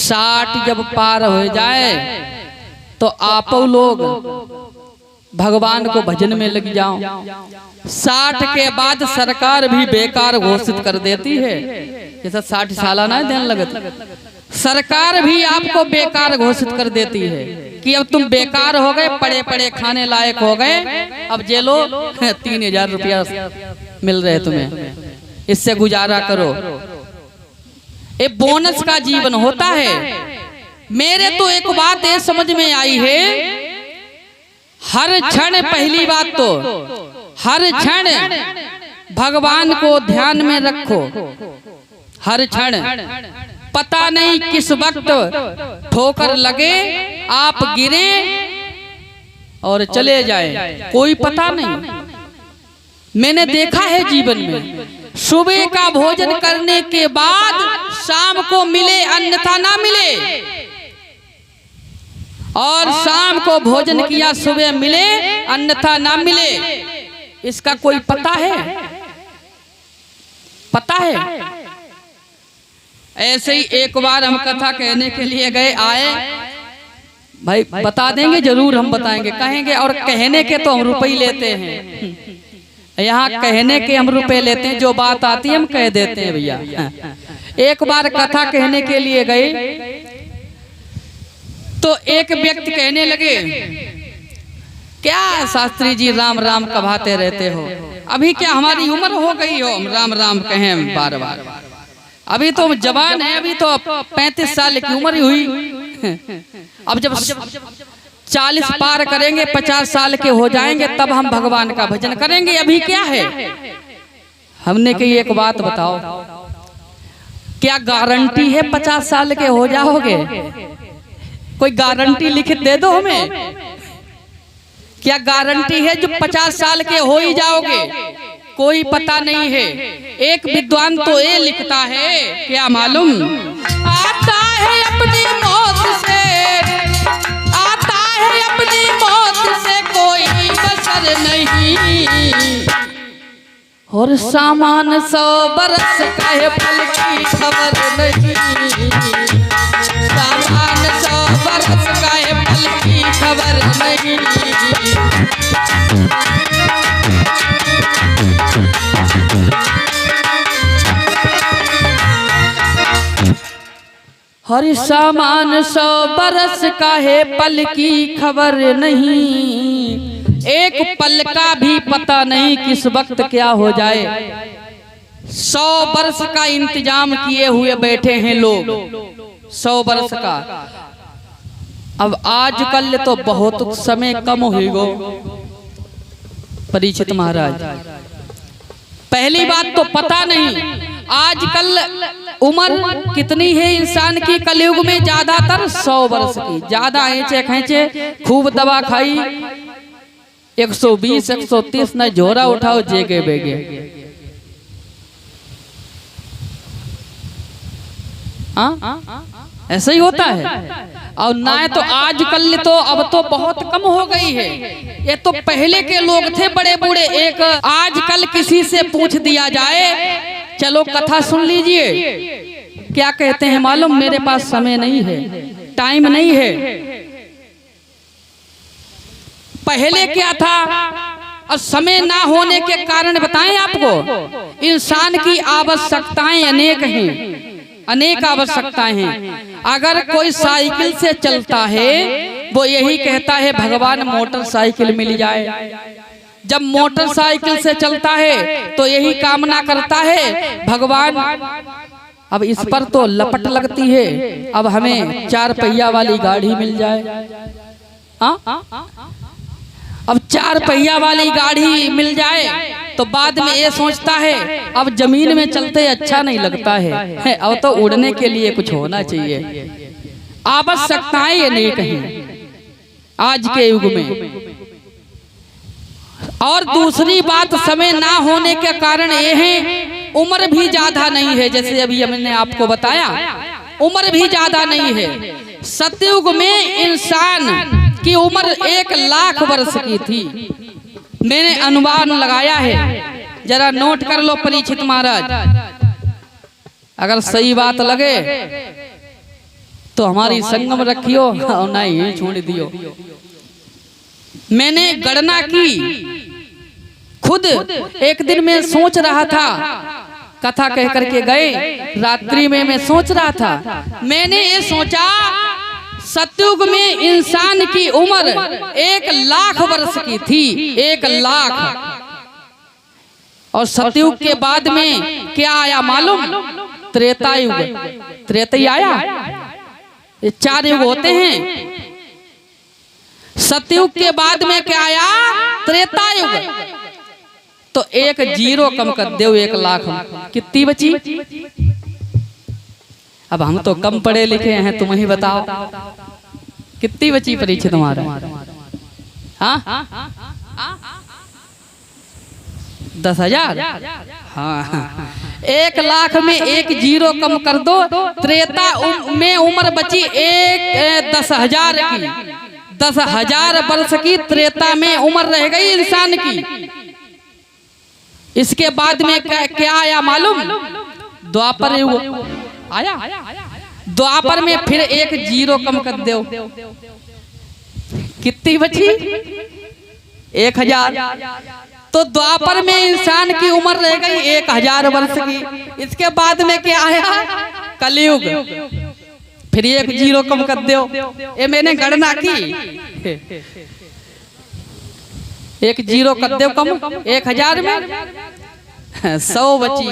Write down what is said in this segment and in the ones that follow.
60 जब पार हो जाए तो आप लोग भगवान को भजन में लग जाओ। 60 के बाद सरकार भी बेकार घोषित कर देती है, जैसा 60 सालाना देने लगता, सरकार भी आपको बेकार घोषित कर देती है कि अब तुम बेकार हो गए, पड़े पड़े खाने लायक हो गए, अब जेलो 3000 रुपया मिल रहे तुम्हें, इससे गुजारा करो। ये बोनस का जीवन होता है। मेरे तो एक बात ये समझ में आई है, हर क्षण, पहली बात तो हर क्षण भगवान को ध्यान में रखो। हर क्षण, पता नहीं किस वक्त ठोकर लगे, आप गिरे और चले जाए, कोई पता नहीं। मैंने देखा है जीवन में, सुबह का भोजन करने के बाद शाम को मिले अन्यथा ना मिले, और शाम को भोजन किया सुबह मिले अन्यथा ना मिले, इसका कोई पता है? पता है? ऐसे ही एक बार हम कथा कहने के लिए गए, आए भाई बता देंगे, जरूर हम बताएंगे, कहेंगे, और कहने के तो हम रुपए लेते हैं, यहाँ कहने के हम रुपए लेते हैं, जो बात आती है हम कह देते हैं भैया। एक बार कथा कहने के लिए गए तो एक व्यक्ति कहने लगे, क्या शास्त्री जी राम राम कहाते रहते हो, अभी क्या हमारी उम्र हो गई हो हम राम राम कहें बार बार, अभी तो जवान है, अभी तो 35 साल की उम्र हुई, अब जब 40 पार करेंगे, 50 साल के हो जाएंगे, तब हम भगवान का भजन करेंगे, अभी क्या है? हमने कही एक बात बताओ, क्या गारंटी है 50 साल के हो जाओगे? कोई गारंटी लिखित दे दो हमें, क्या गारंटी है जो 50 साल के हो ही जाओगे? कोई पता नहीं है। एक विद्वान तो ये लिखता है, क्या मालूम, आता है अपनी मौत से, आता है अपनी मौत से कोई बसर नहीं, और सामान 100 बरस का है पल की खबर नहीं, सामान 100 बरस का है पल की खबर नहीं। हर सामान 100 बरस का है पल की खबर नहीं, एक पल का भी पता नहीं किस वक्त क्या हो जाए। 100 वर्ष का इंतजाम किए हुए बैठे हैं लोग, 100 वर्ष का। अब आजकल तो बहुत समय कम हो गो परीक्षित महाराज। पहली बात तो पता नहीं आजकल उम्र कितनी है इंसान की कलयुग में, ज्यादातर 100 वर्ष की, ज्यादा ऐचे खैचे खूब दवा खाई 120 130 न झोरा उठाओ जेगे बेगे। ऐसा ही होता है। और ना तो आजकल तो अब तो बहुत कम हो गई है, ये तो पहले के लोग थे बड़े बूढ़े। एक आजकल किसी से पूछ दिया जाए, चलो कथा सुन लीजिए, क्या कहते हैं मालूम, मेरे पास समय नहीं है, टाइम नहीं है। पहले क्या था और समय ना होने के कारण बताएं आपको, इंसान की आवश्यकताएं अनेक हैं, अनेक आवश्यकताएं हैं। अगर कोई साइकिल से चलता है वो यही कहता है भगवान मोटरसाइकिल मिल जाए। जब मोटरसाइकिल से चलता है तो यही कामना करता है भगवान, अब इस पर तो लपट लगती है, अब हमें 4 पहिया वाली गाड़ी मिल जाए। अब 4 पहिया वाली गाड़ी मिल जाए तो बाद में ये सोचता है अब जमीन में चलते अच्छा नहीं लगता है, अब तो उड़ने के लिए कुछ होना चाहिए। आवश्यकताएं ये नहीं कहीं आज के युग में। और दूसरी बात, समय ना होने के कारण ये है उम्र भी ज्यादा नहीं है, जैसे अभी हमने आपको बताया उम्र भी ज्यादा नहीं है। सतयुग में इंसान की उम्र 1 लाख वर्ष की थी, मैंने अनुमान लगाया है, जरा नोट कर लो परीक्षित महाराज, अगर सही बात लगे तो हमारी संगम रखियो और नहीं छोड़ दियो। मैंने गणना की, खुद एक दिन में सोच रहा था, कथा कह करके गए, रात्रि में मैं सोच रहा था, मैंने ये सोचा सतयुग में इंसान की उम्र 1,00,000 वर्ष की थी, 1,00,000। और सतयुग के बाद में क्या आया मालूम? त्रेता युग। त्रेता आया, ये 4 युग होते हैं। सतयुग के बाद में क्या आया? त्रेता युग। तो 1 0 कम कर दो 1,00,000, कितनी बची? अब हम तो कम पढ़े लिखे हैं, तुम ही बताओ कितनी बची परीक्षा तुम्हारा? हाँ 10,000। हाँ 1,00,000 में 1 0 कम कर दो, त्रेता में उम्र बची 10,000 की। 10,000 वर्ष की त्रेता में उम्र रह गई इंसान की। इसके बाद में क्या आया मालूम? द्वापर युग आया। द्वापर में फिर 1 0 कम कर दो, कितनी बची? 1,000। तो द्वापर में इंसान की उम्र रह गई 1,000 वर्ष की। इसके बाद में क्या आया? कलयुग, फिर 1 0 कम कर दो। ये मैंने गणना की, 1 0 कर दो कम, 1,000 में 100 बची।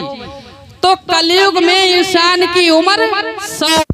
तो कलयुग में इंसान की उम्र 100